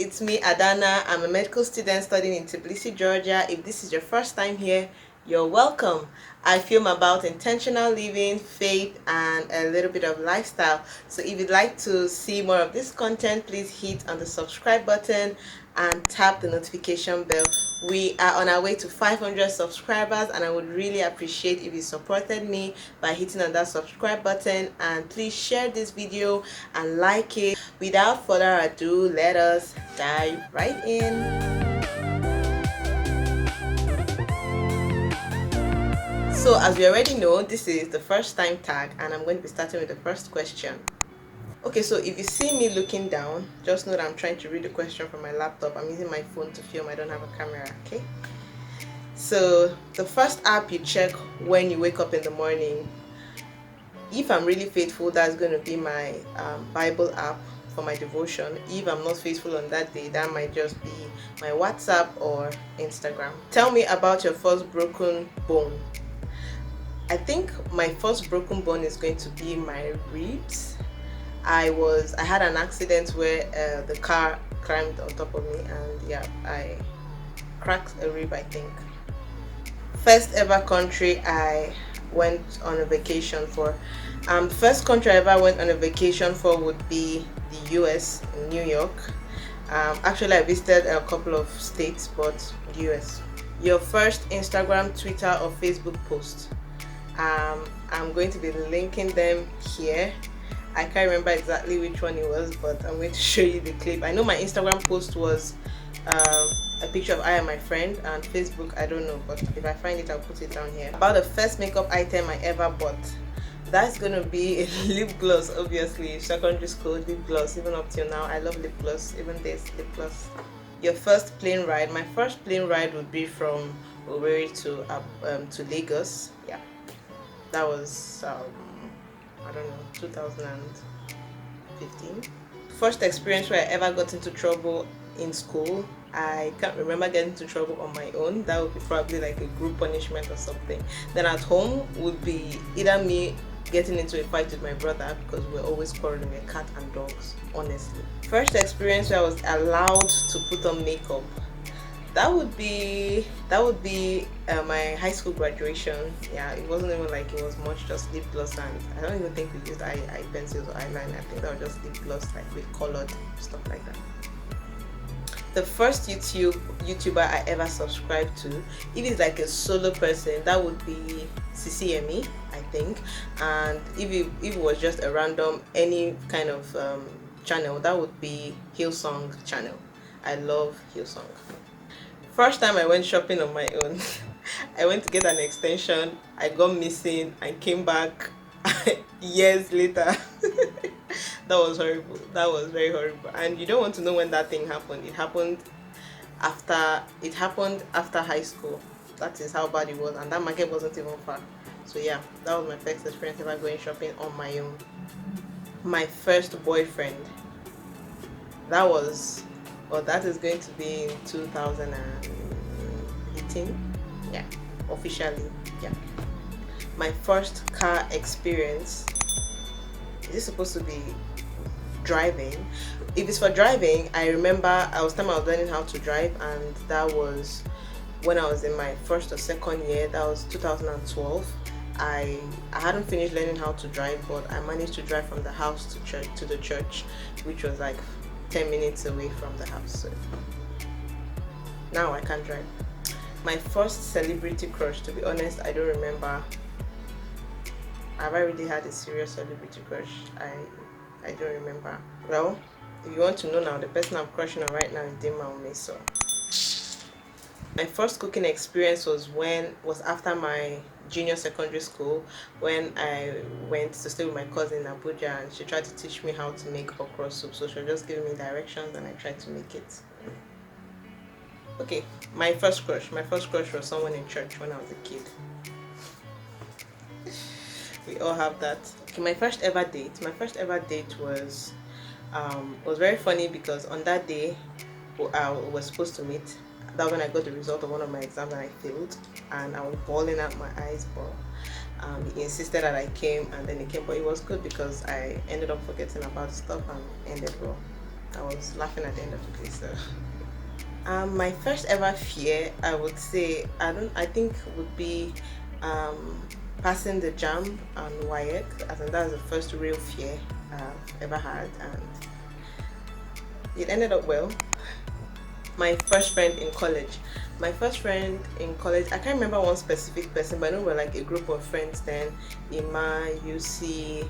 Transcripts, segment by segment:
it's me, Adana. I'm a medical student studying in Tbilisi, Georgia. If this is your first time here, you're welcome. I film about intentional living, faith, and a little bit of lifestyle. So if you'd like to see more of this content, please hit on the subscribe button and tap the notification bell. We are on our way to 500 subscribers, and I would really appreciate if you supported me by hitting on that subscribe button, and please share this video and like it. Without further ado, let us dive right in. So as we already know, this is the first time tag, and I'm going to be starting with the first question. Okay, so if you see me looking down, just know that I'm trying to read the question from my laptop. I'm using my phone to film, I don't have a camera, okay? So the first app you check when you wake up in the morning, if I'm really faithful, that's going to be my Bible app for my devotion. If I'm not faithful on that day, that might just be my WhatsApp or Instagram. Tell me about your first broken bone. I think my first broken bone is going to be my ribs. I had an accident where the car climbed on top of me, and yeah, I cracked a rib, I think. First ever country I went on a vacation for. The first country I ever went on a vacation for would be the US, New York. Actually, I visited a couple of states, but the US. Your first Instagram, Twitter, or Facebook post. I'm going to be linking them here. I can't remember exactly which one it was, but I'm going to show you the clip. I know my Instagram post was a picture of I and my friend, and Facebook, I don't know, but if I find it, I'll put it down here. About the first makeup item I ever bought. That's gonna be a lip gloss, obviously. Secondary school lip gloss, even up till now. I love lip gloss, even this lip gloss. Your first plane ride. My first plane ride would be from Owerri to Lagos. Yeah, that was I don't know, 2015. First experience where I ever got into trouble in school. I can't remember getting into trouble on my own. That would be probably like a group punishment or something. Then at home would be either me getting into a fight with my brother, because we're always quarreling with cat and dogs, honestly. First experience where I was allowed to put on makeup. That would be my high school graduation. Yeah, it wasn't even like it was much, just lip gloss, and I don't even think we used eye pencils or eyeliner. I think that was just lip gloss, like with colored stuff like that. The first YouTuber I ever subscribed to, if it's like a solo person, that would be CCME, I think. And if it was just a random any kind of channel, that would be Hillsong channel. I love Hillsong. First time I went shopping on my own, I went to get an extension. I got missing and came back years later. That was horrible. That was very horrible. And you don't want to know when that thing happened. It happened after high school. That is how bad it was, and that market wasn't even far. So yeah, that was my first experience ever going shopping on my own. My first boyfriend. That is going to be in 2018. Yeah, officially. Yeah. My first car experience. Is this supposed to be driving? If it's for driving, I remember I was learning how to drive, and that was when I was in my first or second year. That was 2012. I hadn't finished learning how to drive, but I managed to drive from the house to the church, which was like 10 minutes away from the house. So now I can't drive. My first celebrity crush, to be honest, I don't remember. Have I really had a serious celebrity crush? I don't remember. Well, if you want to know now, the person I'm crushing on right now is Dima Omeso. My first cooking experience was after my junior secondary school, when I went to stay with my cousin in Abuja, and she tried to teach me how to make okra soup. So she was just giving me directions, and I tried to make it. Okay, my first crush was someone in church when I was a kid. We all have that. Okay, my first ever date was very funny, because on that day I was supposed to meet. That was when I got the result of one of my exams and I failed, and I was bawling out my eyes, but he insisted that I came, and then he came. But it was good because I ended up forgetting about stuff and ended well. I was laughing at the end of the day. So my first ever fear, I would say, I think would be um, passing the jam on WAEC. I think that was the first real fear I've ever had, and it ended up well. My first friend in college. My first friend in college, I can't remember one specific person, but I know we're like a group of friends then. Ima, UC,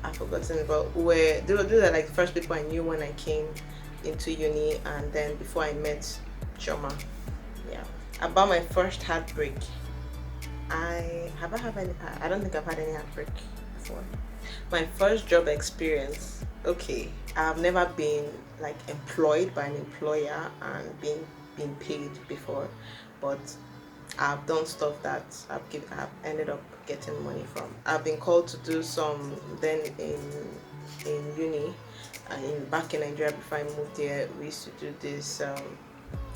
I've forgotten, but those are like the first people I knew when I came into uni, and then before I met Choma. Yeah. About my first heartbreak. I don't think I've had any heartbreak before. My first job experience. Okay. I've never been like employed by an employer and being paid before, but I've done stuff that I've ended up getting money from. I've been called to do some then in uni, back in Nigeria before I moved there. We used to do this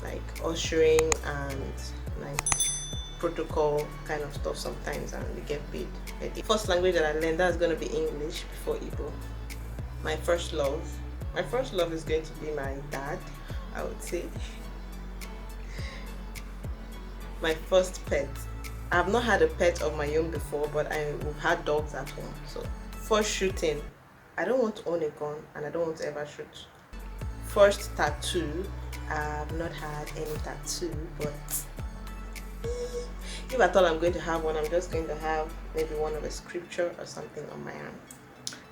like ushering and like protocol kind of stuff sometimes, and we get paid. The first language that I learned, that's going to be English before Igbo. My first love. My first love is going to be my dad, I would say. My first pet. I've not had a pet of my own before, but we've had dogs at home. So, first shooting. I don't want to own a gun, and I don't want to ever shoot. First tattoo. I've not had any tattoo, but if I thought I'm going to have one, I'm just going to have maybe one of a scripture or something on my arm.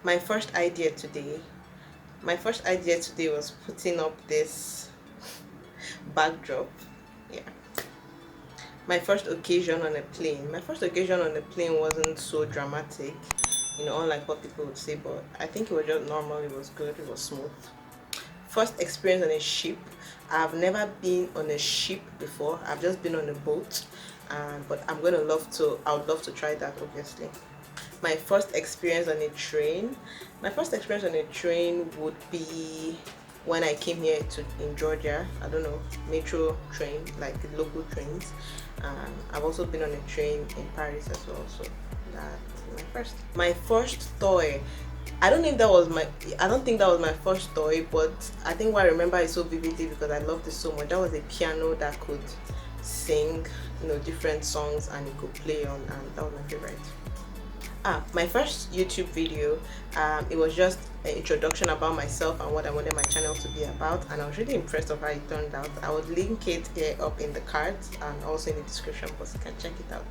My first idea today was putting up this backdrop. Yeah. My first occasion on a plane. My first occasion on a plane wasn't so dramatic, unlike what people would say, but I think it was just normal. It was good. It was smooth. First experience on a ship. I've never been on a ship before. I've just been on a boat, but I would love to try that, obviously. My first experience on a train. My first experience on a train would be when I came here in Georgia. I don't know, metro train, like the local trains. I've also been on a train in Paris as well, so that's my first toy. I don't think that was my first toy, but I think what I remember is so vividly because I loved it so much. That was a piano that could sing, different songs, and it could play on, and that was my favorite. My first YouTube video, it was just an introduction about myself and what I wanted my channel to be about, and I was really impressed of how it turned out. I would link it here up in the cards and also in the description box, you can check it out.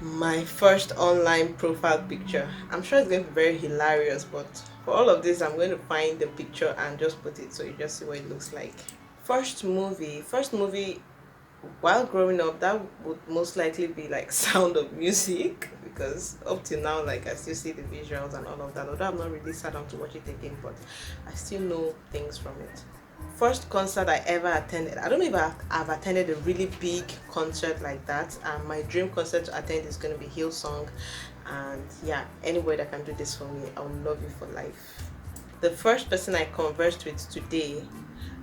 My first online profile picture. I'm sure it's going to be very hilarious, but for all of this I'm going to find the picture and just put it so you just see what it looks like. First movie, while growing up, that would most likely be like Sound of Music, because up till now, like, I still see the visuals and all of that, although I've not really sat down to watch it again, but I still know things from it. First concert I ever attended. I don't know if I've attended a really big concert like that. My dream concert to attend is going to be Hillsong, and yeah, anybody that can do this for me, I will love you for life. The first person I conversed with today,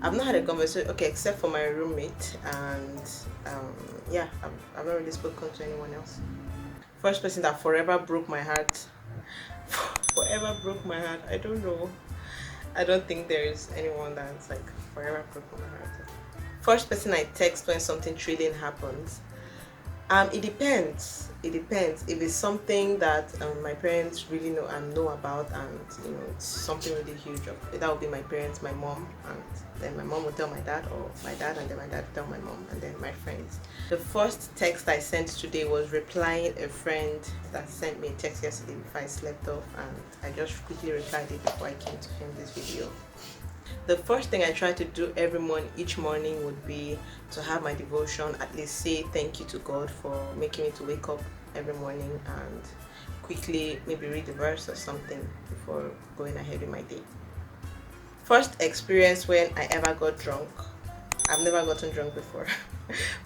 I've not had a conversation, okay, except for my roommate, and yeah, I've not really spoken to anyone else. First person that forever broke my heart. Forever broke my heart. I don't know. I don't think there is anyone that's like forever broke my heart. First person I text when something thrilling happens. It depends. It depends. If it's something that my parents really know about, and it's something really huge, that would be my parents, my mom, and then my mom will tell my dad, or my dad and then my dad will tell my mom, and then my friends. The first text I sent today was replying a friend that sent me a text yesterday before I slept off, and I just quickly replied it before I came to film this video. The first thing I try to do each morning would be to have my devotion, at least say thank you to God for making me to wake up every morning, and quickly maybe read a verse or something before going ahead with my day. First experience when I ever got drunk. I've never gotten drunk before.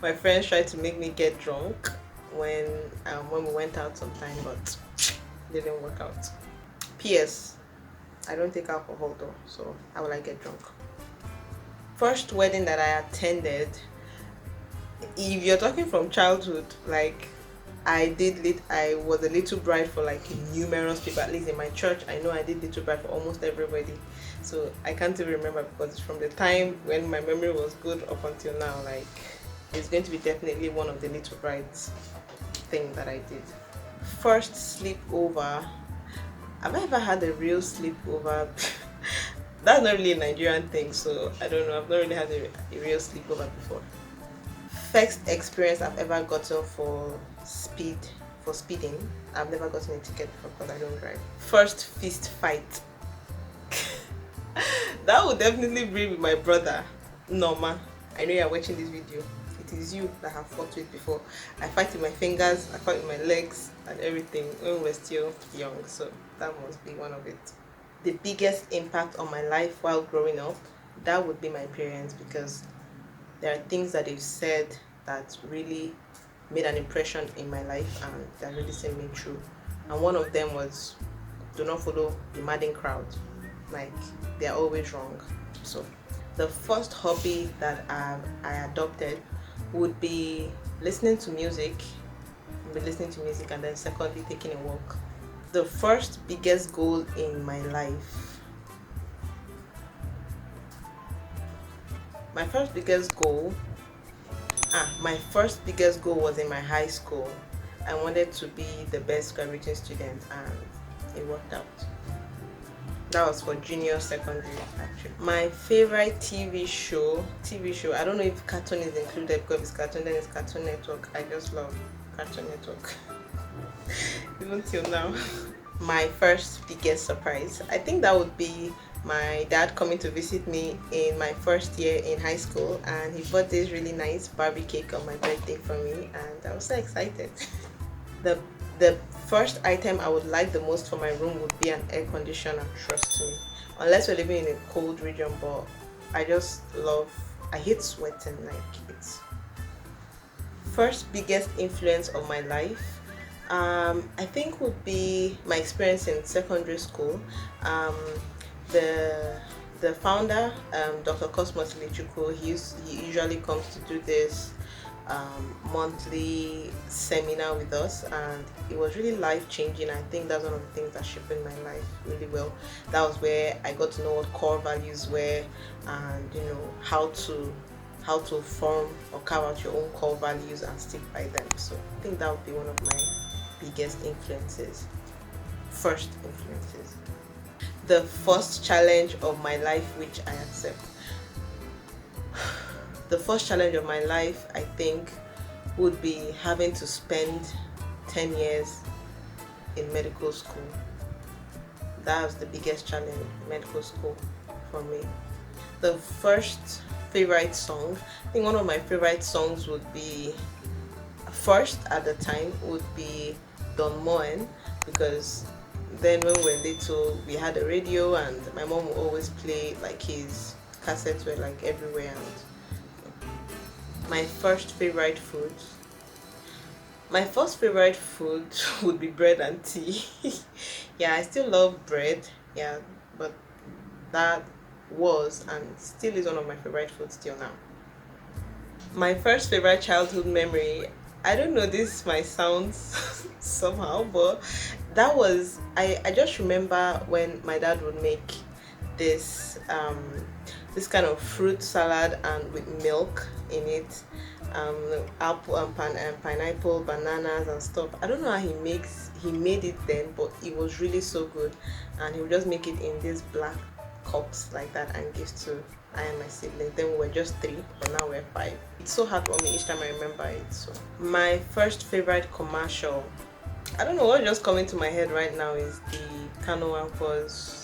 My friends tried to make me get drunk when we went out sometime, but it didn't work out. PS. I don't take alcohol though, so how will I get drunk? First wedding that I attended. If you're talking from childhood, like I was a little bride for like numerous people, at least in my church. I know I did little bride for almost everybody. So I can't even remember, because from the time when my memory was good up until now, like it's going to be definitely one of the little brides thing that I did. First sleepover. Have I ever had a real sleepover? That's not really a Nigerian thing, so I don't know. I've not really had a real sleepover before. First experience I've ever gotten for speeding. I've never gotten a ticket before because I don't drive. First fist fight. That would definitely be with my brother, Norma. I know you're watching this video. It is you that I have fought with before. I fight with my fingers, I fight with my legs and everything when we're still young, so that must be one of it. The biggest impact on my life while growing up, that would be my parents, because there are things that they've said that really made an impression in my life and that really seemed me true. And one of them was, do not follow the madding crowd. Like, they're always wrong. So the first hobby that I adopted would be listening to music. And then secondly, taking a walk. The first biggest goal in my life. My first biggest goal was in my high school. I wanted to be the best graduating student, and it worked out. That was for junior secondary, actually. My favorite TV show, I don't know if cartoon is included, because if it's cartoon, then it's Cartoon Network. I just love Cartoon Network. Even till now. My first biggest surprise, I think that would be my dad coming to visit me in my first year in high school, and he bought this really nice Barbie cake on my birthday for me, and I was so excited. The first item I would like the most for my room would be an air conditioner, trust me. Unless we're living in a cold region, but I hate sweating, like it's. First biggest influence on my life, I think would be my experience in secondary school. The founder, Dr. Cosmos Ilichukwu, he usually comes to do this monthly seminar with us, and it was really life-changing. I think that's one of the things that shaped my life really well. That was where I got to know what core values were, and how to form or carve out your own core values and stick by them. So I think that would be one of my biggest first influences. The first challenge of my life which I accept. The first challenge of my life, I think, would be having to spend 10 years in medical school. That was the biggest challenge, medical school, for me. The first favorite song, I think one of my favorite songs would be, first at the time, would be Don Moen, because then when we were little, we had a radio, and my mom would always play, like, his cassettes were like everywhere. And my first favorite food would be bread and tea. Yeah, I still love bread, yeah, but that was and still is one of my favorite foods till now. My first favorite childhood memory, I don't know, this might sound somehow, but that was, I just remember when my dad would make this this kind of fruit salad and with milk in it, apple and pineapple, bananas and stuff. I don't know how he made it then, but it was really so good, and he would just make it in these black cups like that and give to I and my siblings. Then we were just 3, but now we're 5. It's so heartwarming each time I remember it. So my first favorite commercial, I don't know, what just coming to my head right now is the Kano Uncle's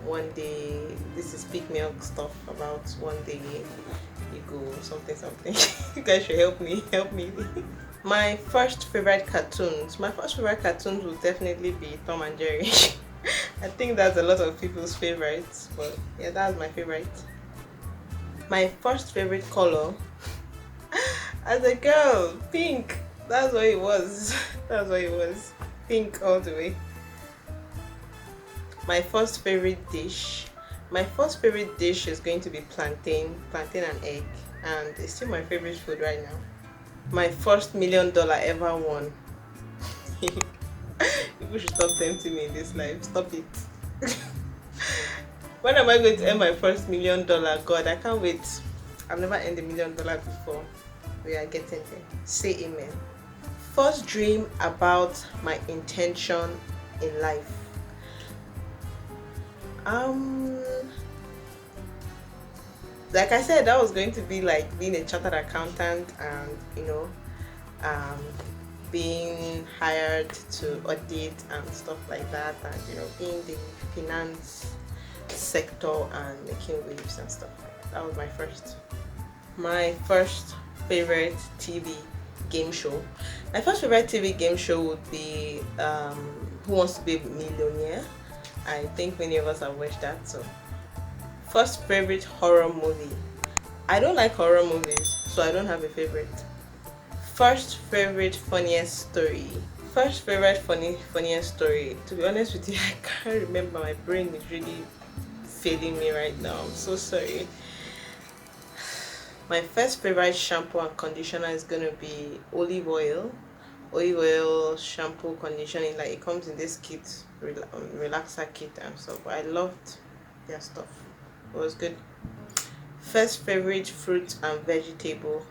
one day, this is peak milk stuff about one day you go something. You guys should help me. My first favorite cartoons would definitely be Tom and Jerry. I think that's a lot of people's favorites, but yeah, that's my favorite. My first favorite color as a girl, pink. That's what it was. Pink all the way. My first favorite dish is going to be plantain and egg, and it's still my favorite food right now. My first $1,000,000 ever won. People should stop tempting me in this life. Stop it. When am I going to earn my first $1,000,000? God, I can't wait. I've never earned $1,000,000 before. We are getting there. Say amen. First dream about my intention in life. Like I said, that was going to be like being a chartered accountant and um, being hired to audit and stuff like that, and being the finance sector and making waves and stuff like that. That was my first. My first favorite TV game show. My first favorite TV game show would be Who Wants to Be a Millionaire. I think many of us have watched that. So, first favorite horror movie. I don't like horror movies, so I don't have a favorite. First favorite funniest story. First favorite funniest story. To be honest with you, I can't remember. My brain is really failing me right now. I'm so sorry. My first favorite shampoo and conditioner is gonna be olive oil shampoo conditioning. Like, it comes in this kit, relaxer kit and stuff. I loved their stuff. It was good. First favorite fruit and vegetable.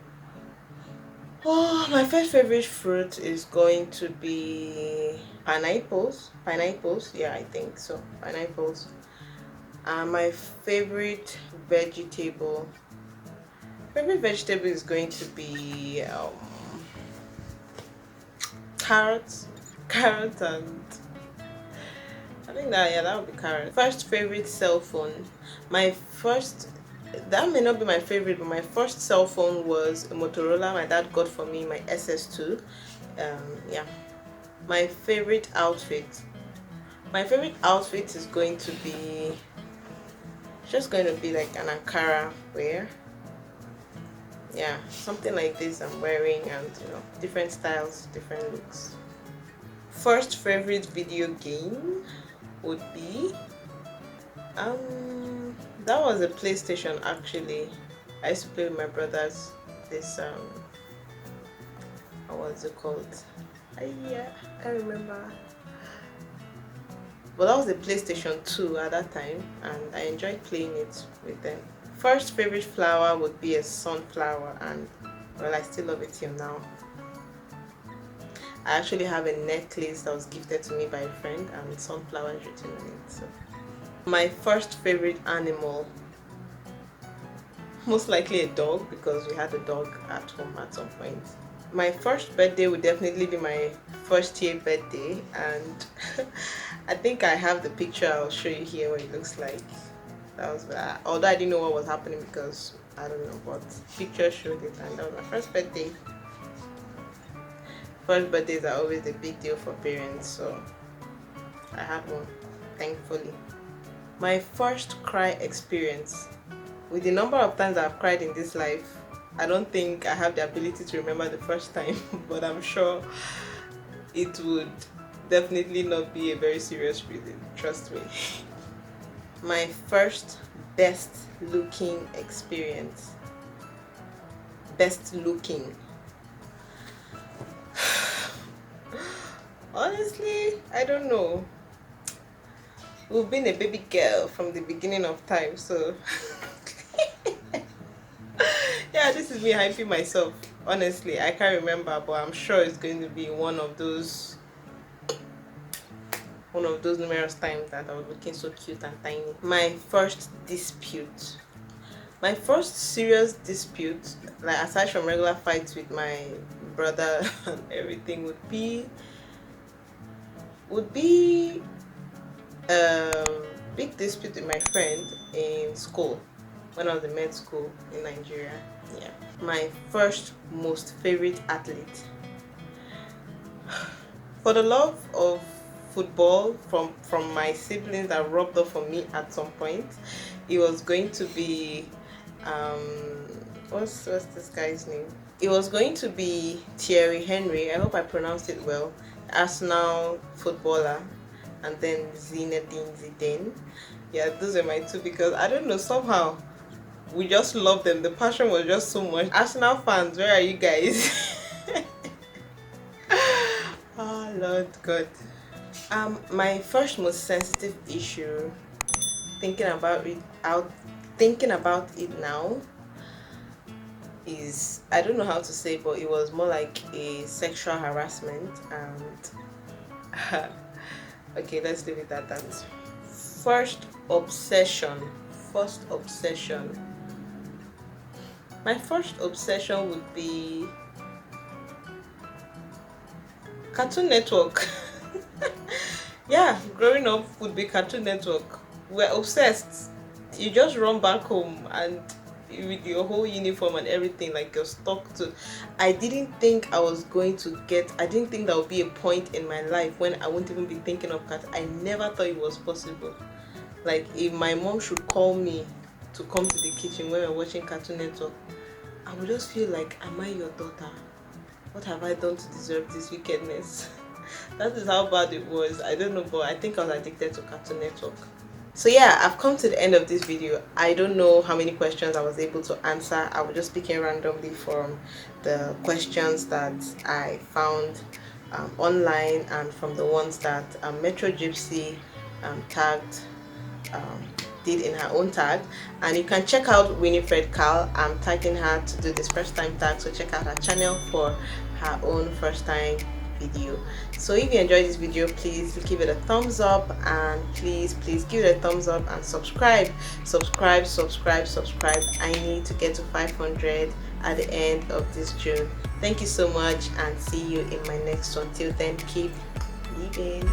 Oh, my first favorite fruit is going to be pineapples. Yeah, I think so. Pineapples. And my favorite vegetable is going to be carrots and I think that would be carrots. First favorite cell phone. That may not be my favorite, but my first cell phone was a Motorola my dad got for me, my SS2. Yeah. My favorite outfit is going to be like an Ankara wear. Yeah, something like this I'm wearing, and different styles, different looks. First favorite video game would be that was a PlayStation actually. I used to play with my brothers this what's it called? I can't remember. But that was a PlayStation 2 at that time, and I enjoyed playing it with them. First favorite flower would be a sunflower, and well, I still love it till now. I actually have a necklace that was gifted to me by a friend, and sunflower is written on it. So, my first favorite animal, most likely a dog, because we had a dog at home at some point. My first birthday would definitely be my first year birthday, and I think I have the picture. I'll show you here what it looks like. That was although I didn't know what was happening because I don't know, but picture showed it, and that was my first birthday. First birthdays are always a big deal for parents, so I had one, thankfully. My first cry experience. With the number of times I've cried in this life, I don't think I have the ability to remember the first time, but I'm sure it would definitely not be a very serious reason, trust me. My first best looking experience. Best looking. Honestly, I don't know. We've been a baby girl from the beginning of time, so yeah, this is me hyping myself. Honestly, I can't remember, but I'm sure it's going to be one of those numerous times that I was looking so cute and tiny. My first dispute. My first serious dispute, like aside from regular fights with my brother and everything, would be big dispute with my friend in school when I was in med school in Nigeria. Yeah. My first most favorite athlete. For the love of football from my siblings that rubbed off on me at some point, it was going to be what's this guy's name? It was going to be Thierry Henry. I hope I pronounced it well. Arsenal footballer, and then Zinedine Zidane. Yeah, those are my two, because I don't know, somehow we just love them. The passion was just so much. Arsenal fans, where are you guys? Lord God. My first most sensitive issue, thinking about it out, thinking about it now, is, I don't know how to say, but it was more like a sexual harassment. And okay, let's leave it at that. First obsession. First obsession. My first obsession would be Cartoon Network. Yeah, growing up would be Cartoon Network. We're obsessed. You just run back home and with your whole uniform and everything, like you're stuck to. I didn't think I was going to get. I didn't think there would be a point in my life when I won't even be thinking of cartoon. I never thought it was possible. Like if my mom should call me to come to the kitchen when we're watching Cartoon Network, I would just feel like, am I your daughter? What have I done to deserve this wickedness? That is how bad it was. I don't know, but I think I was addicted to Cartoon Network. So yeah, I've come to the end of this video. I don't know how many questions I was able to answer. I was just picking randomly from the questions that I found online and from the ones that Metro Gypsy tagged did in her own tag. And you can check out Winifred Carl. I'm tagging her to do this first time tag, so check out her channel for her own first time video. So if you enjoyed this video, please give it a thumbs up, and please give it a thumbs up and subscribe. I need to get to 500 at the end of this June. Thank you so much, and see you in my next one. Till then, keep living.